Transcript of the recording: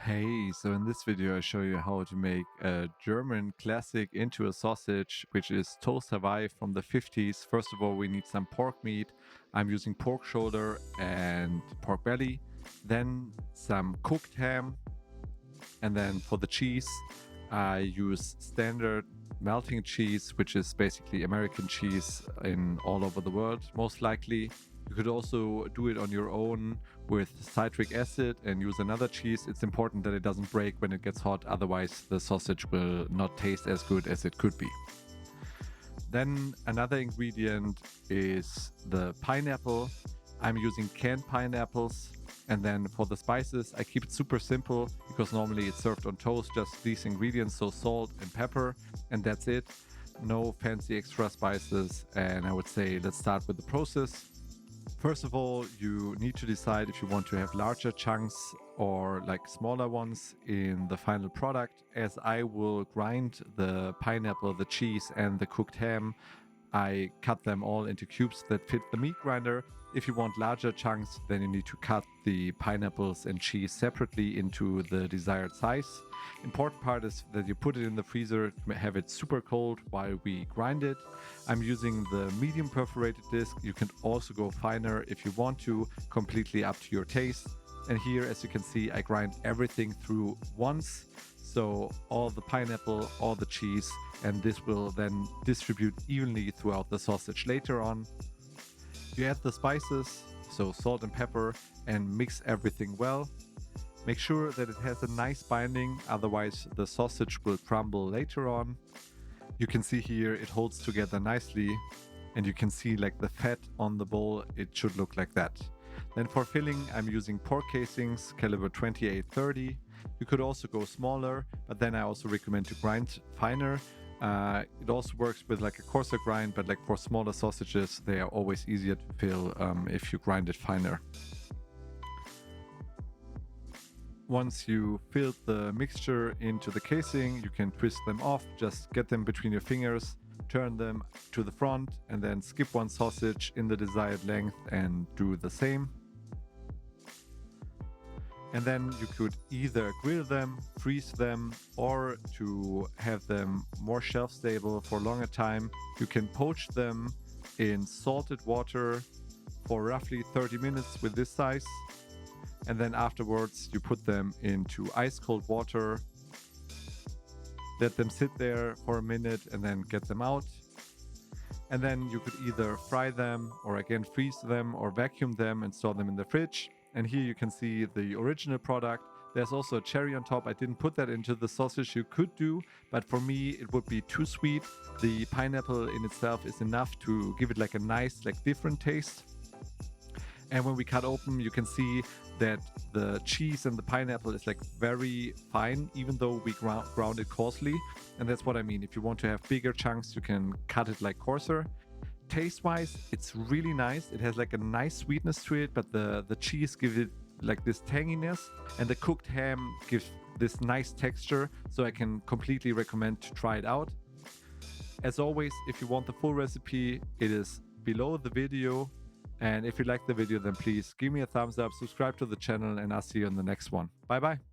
Hey, so in this video I show you how to make a German classic into a sausage, which is toast Hawaii from the 50s. First of all, we need some pork meat. I'm using pork shoulder and pork belly, then some cooked ham, and then for the cheese, I use standard melting cheese, which is basically American cheese in all over the world, most likely. You could also do it on your own with citric acid and use another cheese. It's important that it doesn't break when it gets hot, otherwise the sausage will not taste as good as it could be. Then another ingredient is the pineapple. I'm using canned pineapples. And then for the spices, I keep it super simple because normally it's served on toast, just these ingredients, so salt and pepper, and that's it. No fancy extra spices. And I would say let's start with the process. First of all, you need to decide if you want to have larger chunks or like smaller ones in the final product. As I will grind the pineapple, the cheese, and the cooked ham, I cut them all into cubes that fit the meat grinder. If you want larger chunks, then you need to cut the pineapples and cheese separately into the desired size. Important part is that you put it in the freezer to have it super cold while we grind it. I'm using the medium perforated disc. You can also go finer if you want to, completely up to your taste. And here, as you can see, I grind everything through once. So all the pineapple, all the cheese, and this will then distribute evenly throughout the sausage later on. You add the spices, so salt and pepper, and mix everything well. Make sure that it has a nice binding, otherwise the sausage will crumble later on. You can see here it holds together nicely, and you can see like the fat on the bowl, it should look like that. Then for filling, I'm using pork casings, caliber 28-30. You could also go smaller, but then I also recommend to grind finer. It also works with like a coarser grind, but like for smaller sausages, they are always easier to fill if you grind it finer. Once you fill the mixture into the casing, you can twist them off, just get them between your fingers, turn them to the front, and then skip one sausage in the desired length and do the same. And then you could either grill them, freeze them, or to have them more shelf stable for a longer time, you can poach them in salted water for roughly 30 minutes with this size. And then afterwards you put them into ice cold water, let them sit there for a minute and then get them out. And then you could either fry them or again freeze them or vacuum them and store them in the fridge. And here you can see the original product. There's also a cherry on top. I didn't put that into the sausage. You could do, but for me it would be too sweet. The pineapple in itself is enough to give it like a nice, like different taste. And when we cut open, you can see that the cheese and the pineapple is like very fine, even though we ground it coarsely. And that's what I mean. If you want to have bigger chunks, you can cut it like coarser. Taste-wise, it's really nice. It has like a nice sweetness to it, but the cheese gives it like this tanginess, and the cooked ham gives this nice texture. So I can completely recommend to try it out. As always, if you want the full recipe, it is below the video. And if you like the video, then please give me a thumbs up, subscribe to the channel, and I'll see you in the next one. Bye bye.